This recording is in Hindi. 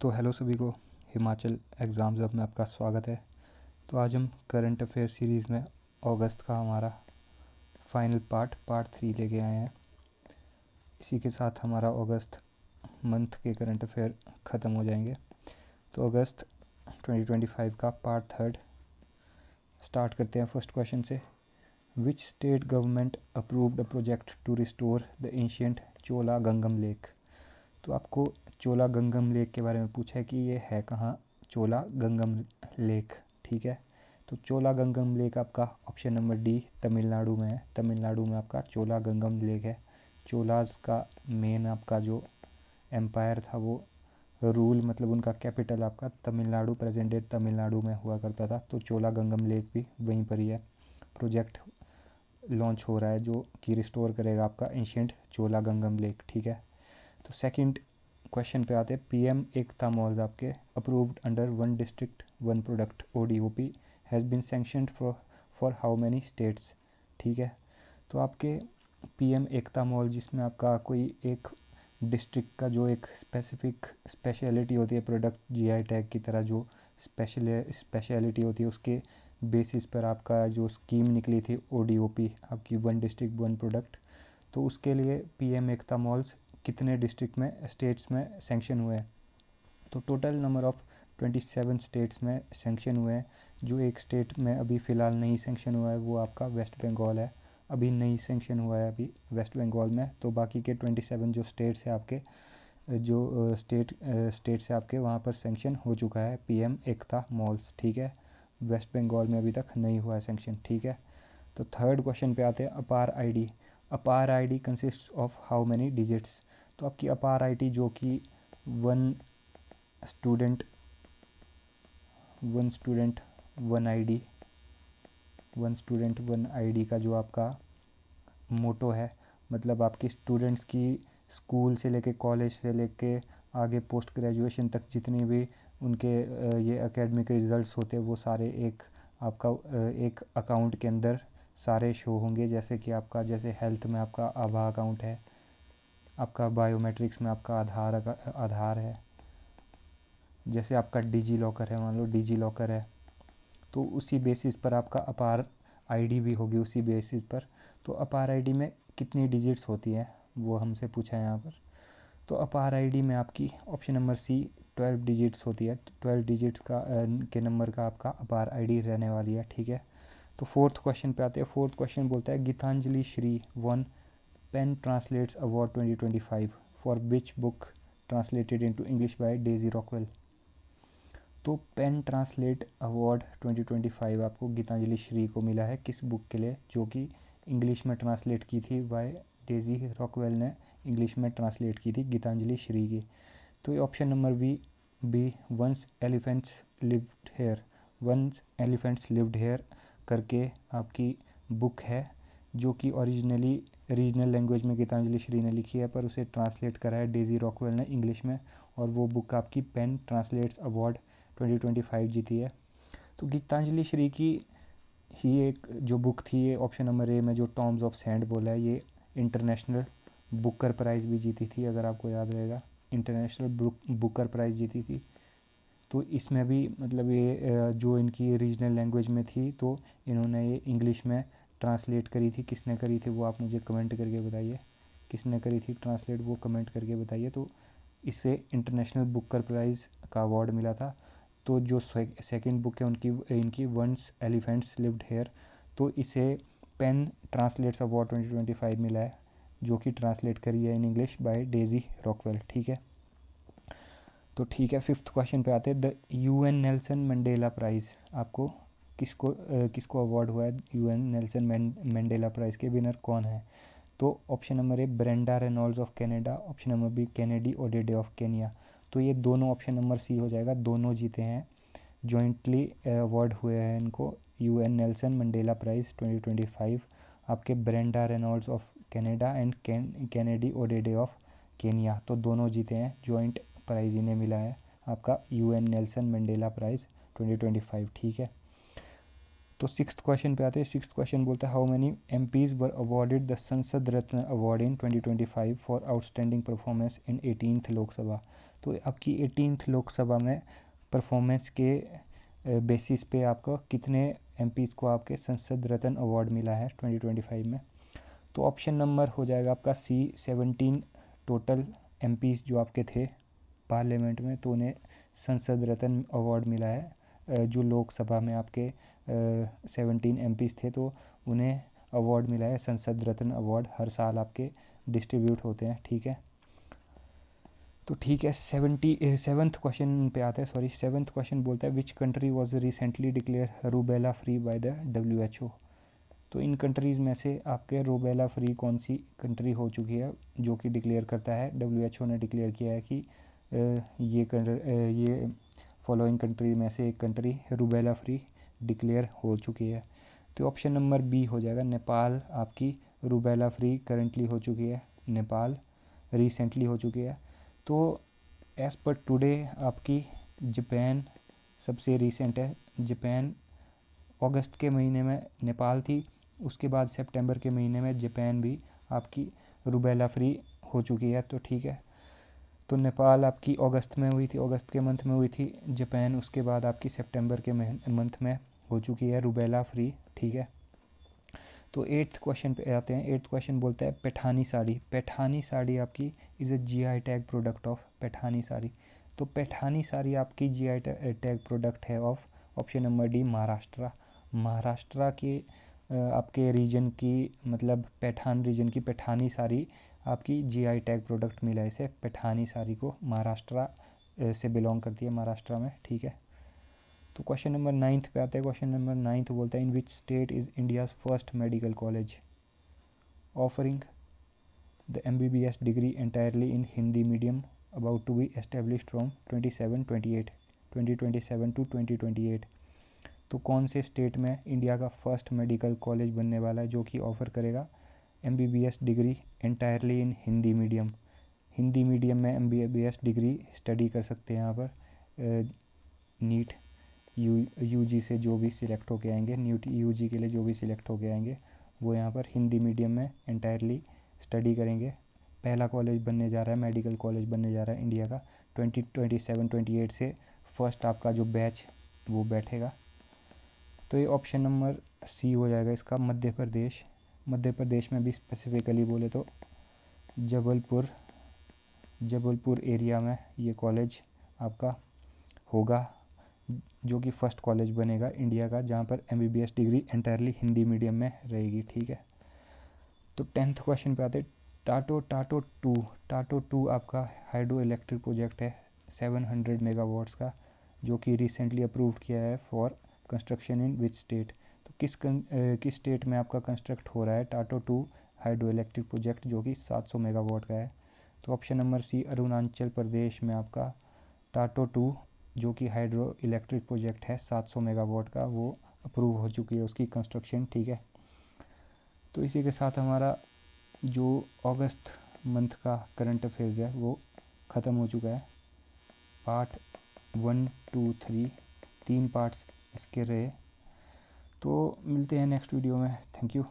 तो हेलो सभी को, हिमाचल एग्ज़ाम्स अब में आपका स्वागत है। तो आज हम करंट अफेयर सीरीज़ में अगस्त का हमारा फाइनल पार्ट 3 लेके आए हैं। इसी के साथ हमारा अगस्त मंथ के करंट अफेयर ख़त्म हो जाएंगे। तो अगस्त 2025 का पार्ट 3 स्टार्ट करते हैं फर्स्ट क्वेश्चन से। Which state government approved a project to restore the ancient Chola Gangam lake. तो आपको चोला गंगम लेक के बारे में पूछा है कि ये है कहाँ, चोला गंगम लेक। ठीक है, तो चोला गंगम लेक आपका ऑप्शन नंबर डी तमिलनाडु में है। तमिलनाडु में आपका चोला गंगम लेक है। चोलाज का मेन आपका जो एम्पायर था वो रूल मतलब उनका कैपिटल आपका तमिलनाडु, प्रेजेंट डे तमिलनाडु में हुआ करता था। तो चोला गंगम लेक भी वहीं पर ही है। प्रोजेक्ट लॉन्च हो रहा है जो कि रिस्टोर करेगा आपका एंशियंट चोला गंगम लेक। ठीक है, तो सेकंड क्वेश्चन पे आते हैं। पीएम एकता मॉल्स आपके approved under one district one product ODOP has been sanctioned for how many states. ठीक है, तो आपके पीएम एकता मॉल जिसमें आपका कोई एक डिस्ट्रिक्ट का जो एक स्पेशलिटी होती है, प्रोडक्ट जीआई टैग की तरह जो स्पेशलिटी होती है, उसके बेसिस पर आपका जो स्कीम निकली थी ओडीओपी आपकी वन डिस्ट्रिक्ट वन प्रोडक्ट, तो उसके लिए पीएम एकता मॉल्स कितने डिस्ट्रिक्ट में स्टेट्स में सैंक्शन हुए हैं। तो टोटल नंबर ऑफ़ 27 स्टेट्स में सैंक्शन हुए हैं। जो एक स्टेट में अभी फ़िलहाल नहीं सैंक्शन हुआ है वो आपका वेस्ट बंगाल है। अभी नहीं सैंक्शन हुआ है अभी वेस्ट बंगाल में। तो बाकी के 27 जो स्टेट्स हैं आपके जो स्टेट्स हैं आपके वहाँ पर सैंक्शन हो चुका है पीएम एकता मॉल्स। ठीक है, वेस्ट बंगाल में अभी तक नहीं हुआ है सैंक्शन। ठीक है, तो थर्ड क्वेश्चन पे आते हैं। अपार आईडी। अपार ID consist of how many digits. तो आपकी अपार आईडी जो कि one student one ID one ID का जो आपका मोटो है, मतलब आपकी स्टूडेंट्स की स्कूल से लेके कॉलेज से लेके आगे पोस्ट ग्रेजुएशन तक जितनी भी उनके ये एकेडमिक रिजल्ट्स होते हैं वो सारे एक आपका एक अकाउंट के अंदर सारे शो होंगे। जैसे कि आपका जैसे हेल्थ में आपका आभा अकाउंट है, आपका बायोमेट्रिक्स में आपका आधार है, जैसे आपका डिजी लॉकर है, मान लो डिजी लॉकर है, तो उसी बेसिस पर आपका अपार आईडी भी होगी उसी बेसिस पर। तो अपार आईडी में कितनी डिजिट्स होती है वो हमसे पूछा है यहाँ पर। तो अपार आईडी में आपकी ऑप्शन नंबर सी 12 डिजिट्स होती है। 12 डिजिट्स का के नंबर का आपका अपार आईडी रहने वाली है। ठीक है, तो फोर्थ क्वेश्चन पे आते हैं। फोर्थ क्वेश्चन बोलता है Gitanjali Shree won PEN translates award 2025 for which book translated into English by Daisy Rockwell. तो पेन ट्रांसलेट अवार्ड 2025 आपको गीतांजलि श्री को मिला है किस बुक के लिए, जो कि इंग्लिश में ट्रांसलेट की थी बाय डेजी रॉकवेल ने इंग्लिश में ट्रांसलेट की थी गीतांजलि श्री की। तो ये option number B once elephants lived here करके आपकी बुक है, जो कि ओरिजिनली रीजनल लैंग्वेज में गीतांजलि श्री ने लिखी है, पर उसे ट्रांसलेट करा है डेजी रॉकवेल ने इंग्लिश में, और वो बुक आपकी पेन ट्रांसलेट्स अवार्ड 2025 जीती है। तो गीतांजलि श्री की ही एक जो बुक थी, ये ऑप्शन नंबर ए में जो टॉम्स ऑफ सैंड बोला है, ये इंटरनेशनल बुकर प्राइज़ भी जीती थी, अगर आपको याद रहेगा इंटरनेशनल बुकर प्राइज़ जीती थी। तो इसमें भी मतलब ये जो इनकी रीजनल लैंग्वेज में थी, तो इन्होंने ये इंग्लिश में ट्रांसलेट करी थी। किसने करी थी वो आप मुझे कमेंट करके बताइए, किसने करी थी ट्रांसलेट वो कमेंट करके बताइए। तो इससे इंटरनेशनल बुकर प्राइज़ का अवार्ड मिला था। तो जो सेकंड बुक है इनकी वंस एलिफेंट्स लिव्ड हेयर, तो इसे पेन ट्रांसलेट्स अवार्ड 2025 मिला है, जो कि ट्रांसलेट करी है in English by Daisy Rockwell. ठीक है, तो ठीक है, फिफ्थ क्वेश्चन पे आते हैं। The UN Nelson Mandela prize आपको किसको अवार्ड हुआ है। यूएन नेल्सन मंडेला प्राइज़ के विनर कौन है। तो option number A Brenda Reynolds of Canada, option number B Kennedy Odede of Kenya. तो ये दोनों ऑप्शन नंबर सी हो जाएगा, दोनों जीते हैं, जॉइंटली अवार्ड हुए हैं इनको यूएन नेल्सन मंडेला प्राइज़ 2025 आपके Brenda Reynolds of Canada and Kennedy Odede of Kenya. तो दोनों जीते हैं, जॉइंट प्राइज़ इन्हें मिला है आपका यूएन नेल्सन मंडेला प्राइज़ 2025। ठीक है, तो सिक्स्थ क्वेश्चन पे आते हैं। सिक्स्थ क्वेश्चन बोलता है how many MPs were awarded the Sansad Ratna award in 2025 for outstanding performance in 18th Lok Sabha. तो आपकी 18th लोकसभा में परफॉर्मेंस के बेसिस पे आपको कितने एमपीज़ को आपके संसद रत्न अवार्ड मिला है 2025 में। तो ऑप्शन नंबर हो जाएगा आपका सी 17 टोटल एमपीज़ जो आपके थे पार्लियामेंट में, तो उन्हें संसद रत्न अवार्ड मिला है। जो लोकसभा में आपके 17 एमपीज़ थे तो उन्हें अवार्ड मिला है संसद रत्न अवार्ड, हर साल आपके डिस्ट्रीब्यूट होते हैं, ठीक है। तो ठीक है, 77th क्वेश्चन पे आते हैं। सॉरी, 7th क्वेश्चन बोलता है which country was recently declare rubella free by the WHO। तो इन कंट्रीज़ में से आपके रूबेला फ्री कौन सी कंट्री हो चुकी है जो कि डिक्लेयर करता है, WHO ने डिक्लेयर किया है कि ये फॉलोइंग कंट्री में से एक कंट्री रूबेला फ्री डिक्लेयर हो चुकी है। तो ऑप्शन नंबर बी हो जाएगा, नेपाल आपकी रूबेला फ्री करंटली हो चुकी है, नेपाल रिसेंटली हो चुकी है। तो एज़ पर टुडे आपकी जापान सबसे रिसेंट है। जापान अगस्त के महीने में नेपाल थी, उसके बाद सितंबर के महीने में जापान भी आपकी रूबेला फ्री हो चुकी है। तो ठीक है, तो नेपाल आपकी अगस्त में हुई थी, अगस्त के मंथ में हुई थी, जापान उसके बाद आपकी सितंबर के मंथ में हो चुकी है रूबेला फ्री, ठीक है। तो 8th क्वेश्चन पे आते हैं। 8th क्वेश्चन बोलता है पैठानी साड़ी। पैठानी साड़ी आपकी is a GI tag product of Paithani sari. तो पैठानी साड़ी आपकी GI टैग प्रोडक्ट है of option number D Maharashtra. Maharashtra के आपके रीजन की, मतलब पैठान रीजन की पैठानी साड़ी आपकी GI टैग प्रोडक्ट मिला है इसे, पैठानी साड़ी को, महाराष्ट्र से बिलोंग करती है, महाराष्ट्र में, ठीक है। तो क्वेश्चन नंबर 9th पे आते हैं। क्वेश्चन नंबर 9th बोलता है in which state is India's first medical college offering the MBBS degree entirely in Hindi medium about to be established from 2027 to 2028। तो कौन से स्टेट में इंडिया का फर्स्ट मेडिकल कॉलेज बनने वाला है जो कि ऑफ़र करेगा MBBS degree entirely in Hindi medium. Hindi medium में MBBS डिग्री स्टडी कर सकते हैं यहाँ पर नीट UG से जो भी सिलेक्ट होके आएंगे, नीट UG के लिए जो भी सिलेक्ट होके आएंगे वो यहाँ पर हिंदी मीडियम में एंटायरली स्टडी करेंगे। पहला कॉलेज बनने जा रहा है, मेडिकल कॉलेज बनने जा रहा है इंडिया का 2027-28 से फर्स्ट आपका जो बैच वो बैठेगा। तो ये ऑप्शन नंबर सी हो जाएगा इसका, मध्य प्रदेश। मध्य प्रदेश में भी स्पेसिफिकली बोले तो जबलपुर एरिया में ये कॉलेज आपका होगा जो कि फर्स्ट कॉलेज बनेगा इंडिया का जहाँ पर MBBS degree entirely Hindi medium में रहेगी, ठीक है। तो 10th क्वेश्चन पे आते, टाटो 2 आपका हाइड्रो इलेक्ट्रिक प्रोजेक्ट है 700 मेगावाट्स का, जो कि रिसेंटली अप्रूव्ड किया है for construction in which state. तो किस स्टेट में आपका कंस्ट्रक्ट हो रहा है टाटो 2 हाइड्रो इलेक्ट्रिक प्रोजेक्ट जो कि 700 मेगावाट का है। तो option number C Arunachal Pradesh में आपका टाटो 2 जो कि हाइड्रो इलेक्ट्रिक प्रोजेक्ट है 700 मेगावाट का, वो अप्रूव हो चुकी है उसकी कंस्ट्रक्शन, ठीक है। तो इसी के साथ हमारा जो अगस्त मंथ का करंट अफेयर्स है वो ख़त्म हो चुका है। पार्ट 1, 2, 3 3 पार्ट्स इसके रहे। तो मिलते हैं नेक्स्ट वीडियो में। Thank you.